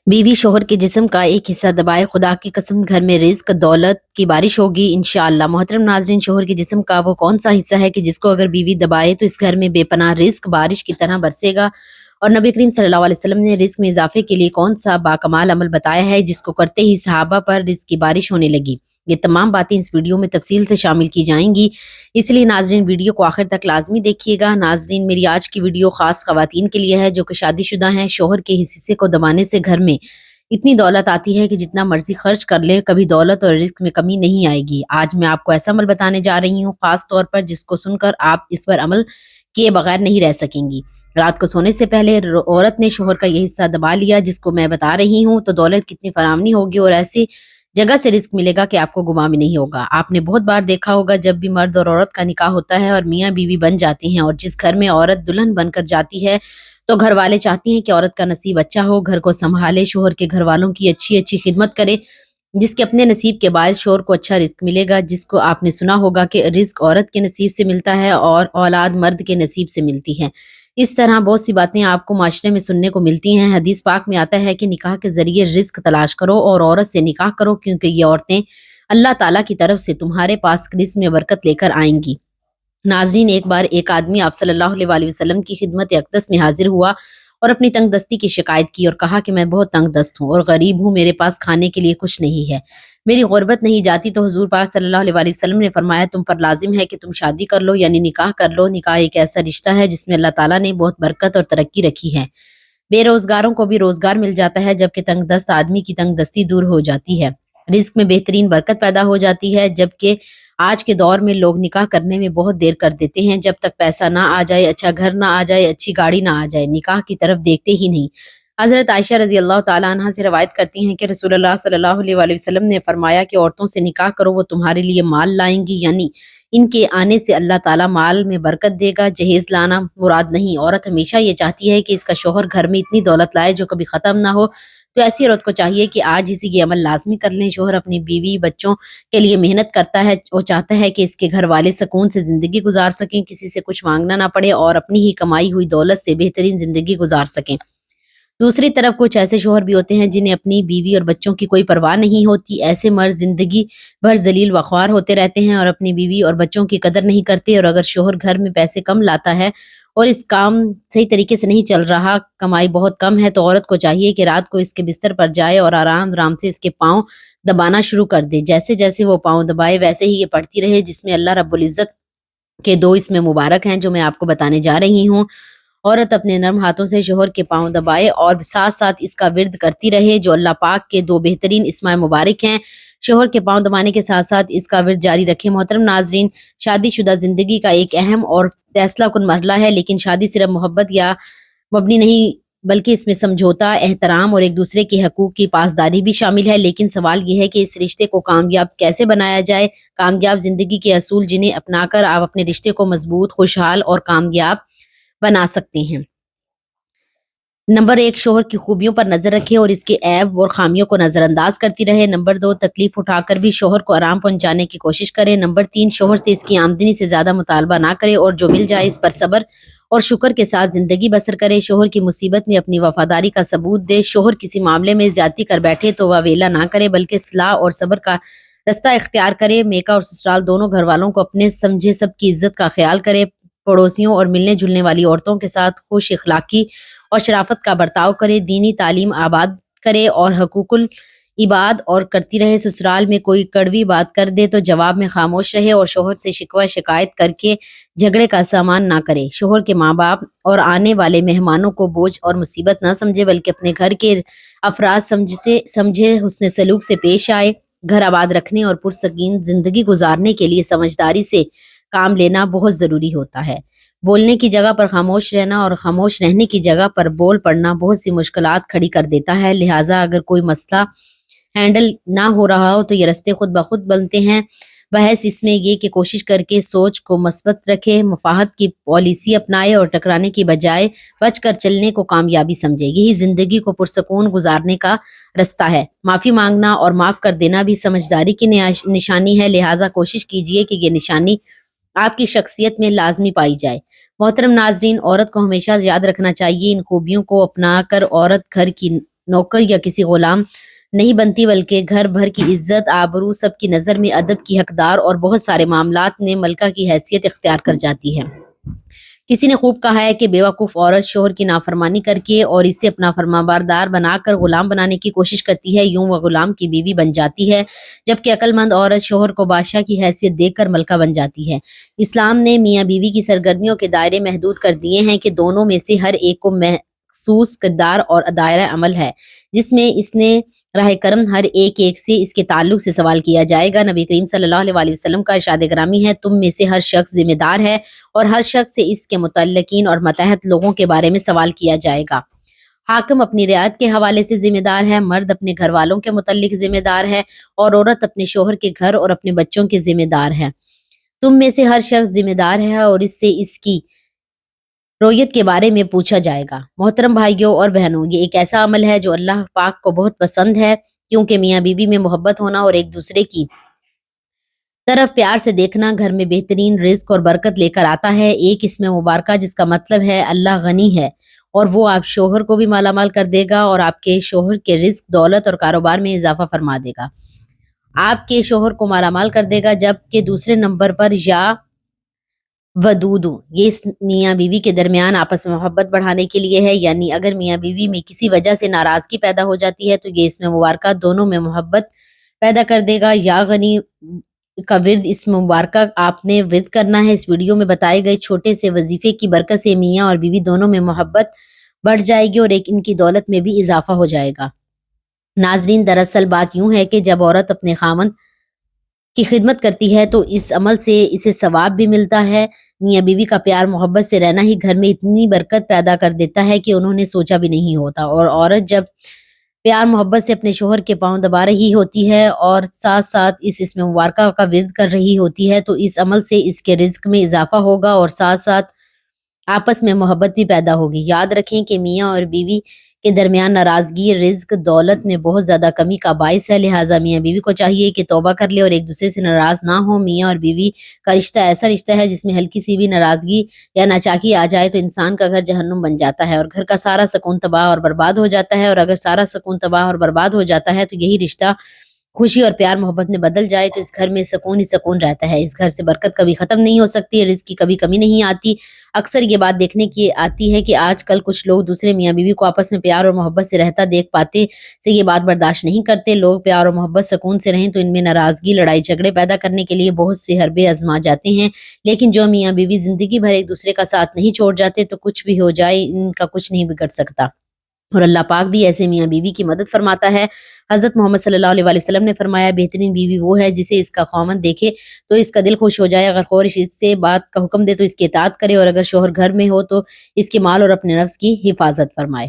बीवी शोहर के जिस्म का एक हिस्सा दबाए, खुदा की कसम घर में रिज्क दौलत की बारिश होगी इंशाअल्लाह। मोहतरम नाजरीन, शोहर के जिस्म का वो कौन सा हिस्सा है कि जिसको अगर बीवी दबाए तो इस घर में बेपनाह रिज्क बारिश की तरह बरसेगा। और नबी करीम सल्लल्लाहु अलैहि वसल्लम ने रिज्क में इजाफे के लिए कौन सा बाकमाल अमल बताया है जिसको करते ही सहाबा पर रिज्क की बारिश होने लगी। ये तमाम बातें इस वीडियो में तफसील से शामिल की जाएंगी, इसलिए नाजरीन वीडियो को आखिर तक लाजमी देखिएगा। नाजरीन, मेरी आज की वीडियो खास खवातीन के लिए है जो कि शादीशुदा हैं। शोहर के हिस्से को दबाने से घर में इतनी दौलत आती है कि जितना मर्जी खर्च कर ले कभी दौलत और रिस्क में कमी नहीं आएगी। आज मैं आपको ऐसा अमल बताने जा रही हूँ खास तौर पर जिसको सुनकर आप इस पर अमल किए बगैर नहीं रह सकेंगी। रात को सोने से पहले औरत ने शोहर का ये हिस्सा दबा लिया जिसको मैं बता रही हूँ तो दौलत कितनी फरामनी होगी और ऐसी जगह से रिस्क मिलेगा कि आपको गुमा भी नहीं होगा। आपने बहुत बार देखा होगा जब भी मर्द और औरत का निकाह होता है और मियाँ बीवी बन जाती हैं और जिस घर में औरत दुल्हन बनकर जाती है तो घर वाले चाहती हैं कि औरत का नसीब अच्छा हो, घर को संभाले, शोहर के घर वालों की अच्छी अच्छी खिदमत करे, जिसके अपने नसीब के बायस शोहर को अच्छा रिस्क मिलेगा। जिसको आपने सुना होगा कि रिस्क औरत के नसीब से मिलता है और औलाद मर्द के नसीब से मिलती है। इस तरह बहुत सी बातें आपको माशरे में सुनने को मिलती हैं। हदीस पाक में आता है कि निकाह के जरिए रिस्क तलाश करो और औरत से निकाह करो क्योंकि ये औरतें अल्लाह ताला की तरफ से तुम्हारे पास रिस्क में बरकत लेकर आएंगी। नाजरीन, एक बार एक आदमी आप सल्लल्लाहु अलैहि वसल्लम की खिदमत अक़दस में हाजिर हुआ और अपनी तंग दस्ती की शिकायत की और कहा कि मैं बहुत तंग दस्त हूँ और गरीब हूँ, मेरे पास खाने के लिए कुछ नहीं है, मेरी गुर्बत नहीं जाती। तो हुजूर पाक सल्लल्लाहु अलैहि वसल्लम ने फरमाया, तुम पर लाजिम है कि तुम शादी कर लो, यानी निकाह कर लो। निकाह एक ऐसा रिश्ता है जिसमें अल्लाह ताला ने बहुत बरकत और तरक्की रखी है। बेरोजगारों को भी रोजगार मिल जाता है जबकि तंग दस्त आदमी की तंग दस्ती दूर हो जाती है, रिज्क में बेहतरीन बरकत पैदा हो जाती है। जबकि आज के दौर में लोग निकाह करने में बहुत देर कर देते हैं, जब तक पैसा ना आ जाए, अच्छा घर ना आ जाए, अच्छी गाड़ी ना आ जाए, निकाह की तरफ देखते ही नहीं। हजरत आयशा रजी अल्लाह ताला अन्हा से रवायत करती हैं कि रसूलुल्लाह सल्लल्लाहु अलैहि वसल्लम ने फरमाया कि औरतों से निकाह करो, वो तुम्हारे लिए माल लाएंगी, यानी इनके आने से अल्लाह ताला माल में बरकत देगा। जहेज लाना मुराद नहीं, औरत हमेशा ये चाहती है कि इसका शोहर घर में इतनी दौलत लाए जो कभी खत्म ना हो। तो ऐसी औरत को चाहिए कि आज इसी ये अमल लाजमी कर लें। शोहर अपनी बीवी बच्चों के लिए मेहनत करता है, वो चाहता है कि इसके घर वाले सुकून से जिंदगी गुजार सकें, किसी से कुछ मांगना ना पड़े और अपनी ही कमाई हुई दौलत से बेहतरीन जिंदगी गुजार सकें। दूसरी तरफ कुछ ऐसे शोहर भी होते हैं जिन्हें अपनी बीवी और बच्चों की कोई परवाह नहीं होती। ऐसे मर्द जिंदगी भर जलील वख्वार होते रहते हैं और अपनी बीवी और बच्चों की कदर नहीं करते। और अगर शोहर घर में पैसे कम लाता है और इस काम सही तरीके से नहीं चल रहा, कमाई बहुत कम है, तो औरत को चाहिए कि रात को इसके बिस्तर पर जाए और आराम आराम से इसके पाँव दबाना शुरू कर दे। जैसे जैसे वो पाँव दबाए वैसे ही ये पढ़ती रहे, जिसमें अल्लाह रब्बुल इज्जत के दो इसमें मुबारक हैं जो मैं आपको बताने जा रही हूँ। औरत अपने नर्म हाथों से शोहर के पाँव दबाए और साथ साथ इसका विर्द करती रहे जो अल्लाह पाक के दो बेहतरीन इस्माए मुबारक हैं। शोहर के पाँव दबाने के साथ साथ इसका विर्द जारी रखें। मोहतरम नाजरीन, शादीशुदा जिंदगी का एक अहम और फैसला कुन मरहला है, लेकिन शादी सिर्फ मोहब्बत या मबनी नहीं बल्कि इसमें समझौता, एहतराम और एक दूसरे के हकूक की पासदारी भी शामिल है। लेकिन सवाल यह है कि इस रिश्ते को कामयाब कैसे बनाया जाए। कामयाब जिंदगी के असूल जिन्हें अपनाकर आप अपने रिश्ते को मजबूत, खुशहाल और कामयाब बना सकते हैं। नंबर 1, शोहर की खूबियों पर नजर रखे और इसके ऐब और खामियों को नजरअंदाज करती रहे। नंबर 2, तकलीफ उठाकर भी शोहर को आराम पहुंचाने की कोशिश करे। नंबर 3, शोहर से इसकी आमदनी से ज्यादा मुतालबा ना करे और जो मिल जाए इस पर सब्र और शुक्र के साथ जिंदगी बसर करे। शोहर की मुसीबत में अपनी वफादारी का सबूत दे। शोहर किसी मामले में ज्यादती कर बैठे तो वह वेला ना करे बल्कि सलाह और सब्र का रास्ता इख्तियार करे। मेका और ससुराल दोनों घर वालों को अपने समझे, सबकी इज्जत का ख्याल करे। पड़ोसियों और मिलने जुलने वाली औरतों के साथ खुश इखलाकी और शराफत का बर्ताव करे। दीनी तालीम आबाद करे और हकूकुल इबाद और करती रहे। ससुराल में कोई कड़वी बात कर दे तो जवाब में खामोश रहे और शोहर से शिकवा शिकायत करके झगड़े का सामान ना करे। शोहर के माँ बाप और आने वाले मेहमानों को बोझ और मुसीबत ना समझे बल्कि अपने घर के अफराद समझे हुस्न सलूक से पेश आए। घर आबाद रखने और पुरसकीन जिंदगी गुजारने के लिए समझदारी से काम लेना बहुत जरूरी होता है। बोलने की जगह पर खामोश रहना और खामोश रहने की जगह पर बोल पड़ना बहुत सी मुश्किलात खड़ी कर देता है। लिहाजा अगर कोई मसला हैंडल ना हो रहा हो तो ये रास्ते खुद ब खुद बनते हैं। बहस इसमें ये कि कोशिश करके सोच को मस्बत रखे, मुफाहत की पॉलिसी अपनाए और टकराने की बजाय बच कर चलने को कामयाबी समझे। यही जिंदगी को पुरसकून गुजारने का रास्ता है। माफी मांगना और माफ कर देना भी समझदारी की निशानी है। लिहाजा कोशिश कीजिए कि ये निशानी आपकी शख्सियत में लाजमी पाई जाए। मोहतरम नाजरीन, औरत को हमेशा याद रखना चाहिए इन खूबियों को अपना कर औरत घर की نوکر یا کسی غلام نہیں بنتی، بلکہ گھر بھر کی عزت، آبرو، سب کی نظر میں ادب کی حقدار اور بہت سارے معاملات میں ملکہ کی حیثیت اختیار کر جاتی ہے۔ کسی نے خوب کہا ہے کہ بیوقوف عورت شوہر کی نافرمانی کر کے اور اسے اپنا فرمانبردار بنا کر غلام بنانے کی کوشش کرتی ہے، یوں وہ غلام کی بیوی بن جاتی ہے، جبکہ عقل مند عورت شوہر کو بادشاہ کی حیثیت دے کر ملکہ بن جاتی ہے۔ اسلام نے میاں بیوی کی سرگرمیوں کے دائرے محدود کر دیے ہیں کہ دونوں میں سے ہر ایک کو مخصوص کردار اور دائرہ عمل ہے، جس میں اس نے راہ کرم ہر ایک سے اس کے تعلق سے سوال کیا جائے گا۔ نبی کریم صلی اللہ علیہ وسلم کا ارشاد گرامی ہے، تم میں سے ہر شخص ذمہ دار ہے اور ہر شخص سے اس کے متعلقین اور ماتحت لوگوں کے بارے میں سوال کیا جائے گا۔ حاکم اپنی رعایت کے حوالے سے ذمہ دار ہے، مرد اپنے گھر والوں کے متعلق ذمہ دار ہے اور عورت اپنے شوہر کے گھر اور اپنے بچوں کے ذمہ دار ہے۔ تم میں سے ہر شخص ذمہ دار ہے اور اس سے اس کی رویت کے بارے میں پوچھا جائے گا۔ محترم بھائیوں اور بہنوں، یہ ایک ایسا عمل ہے جو اللہ پاک کو بہت پسند ہے، کیونکہ میاں بیوی میں محبت ہونا اور ایک دوسرے کی طرف پیار سے دیکھنا گھر میں بہترین رزق اور برکت لے کر آتا ہے۔ ایک اسم مبارکہ جس کا مطلب ہے اللہ غنی ہے اور وہ آپ شوہر کو بھی مالا مال کر دے گا اور آپ کے شوہر کے رزق، دولت اور کاروبار میں اضافہ فرما دے گا، آپ کے شوہر کو مالا مال کر دے گا۔ جبکہ دوسرے نمبر پر یا ودودو، یہ اس میاں بیوی کے درمیان آپس میں محبت بڑھانے کے لیے ہے، یعنی اگر میاں بیوی میں کسی وجہ سے ناراضگی پیدا ہو جاتی ہے تو یہ اسم مبارکہ دونوں میں محبت پیدا کر دے گا۔ یا غنی کا ورد اسم مبارکہ آپ نے ورد کرنا ہے۔ اس ویڈیو میں بتائے گئے چھوٹے سے وظیفے کی برکت سے میاں اور بیوی دونوں میں محبت بڑھ جائے گی اور ایک ان کی دولت میں بھی اضافہ ہو جائے گا۔ ناظرین، دراصل بات یوں ہے کہ جب عورت اپنے خاوند کی خدمت کرتی ہے تو اس عمل سے اسے ثواب بھی ملتا ہے۔ میاں بیوی کا پیار محبت سے رہنا ہی گھر میں اتنی برکت پیدا کر دیتا ہے کہ انہوں نے سوچا بھی نہیں ہوتا، اور عورت جب پیار محبت سے اپنے شوہر کے پاؤں دبا رہی ہوتی ہے اور ساتھ ساتھ اس اسم مبارکہ کا ورد کر رہی ہوتی ہے تو اس عمل سے اس کے رزق میں اضافہ ہوگا اور ساتھ ساتھ آپس میں محبت بھی پیدا ہوگی۔ یاد رکھیں کہ میاں اور بیوی کے درمیان ناراضگی رزق، دولت میں بہت زیادہ کمی کا باعث ہے، لہٰذا میاں بیوی کو چاہیے کہ توبہ کر لے اور ایک دوسرے سے ناراض نہ ہو۔ میاں اور بیوی کا رشتہ ایسا رشتہ ہے جس میں ہلکی سی بھی ناراضگی یا ناچاکی آ جائے تو انسان کا گھر جہنم بن جاتا ہے اور گھر کا سارا سکون تباہ اور برباد ہو جاتا ہے، اور اگر سارا سکون تباہ اور برباد ہو جاتا ہے تو یہی رشتہ خوشی اور پیار محبت میں بدل جائے تو اس گھر میں سکون ہی سکون رہتا ہے۔ اس گھر سے برکت کبھی ختم نہیں ہو سکتی، رزق کی کبھی کمی نہیں آتی۔ اکثر یہ بات دیکھنے کی آتی ہے کہ آج کل کچھ لوگ دوسرے میاں بیوی کو آپس میں پیار اور محبت سے رہتا دیکھ پاتے سے یہ بات برداشت نہیں کرتے۔ لوگ پیار اور محبت سکون سے رہیں تو ان میں ناراضگی، لڑائی جھگڑے پیدا کرنے کے لیے بہت سے حربے آزما جاتے ہیں، لیکن جو میاں بیوی زندگی بھر ایک دوسرے کا ساتھ نہیں چھوڑ جاتے تو کچھ بھی ہو جائے ان کا کچھ نہیں بگڑ سکتا، اور اللہ پاک بھی ایسے میاں بیوی کی مدد فرماتا ہے۔ حضرت محمد صلی اللہ علیہ وسلم نے فرمایا، بہترین بیوی وہ ہے جسے اس کا خاوند دیکھے تو اس کا دل خوش ہو جائے، اگر خورش اس سے بات کا حکم دے تو اس کی اطاعت کرے، اور اگر شوہر گھر میں ہو تو اس کے مال اور اپنے نفس کی حفاظت فرمائے۔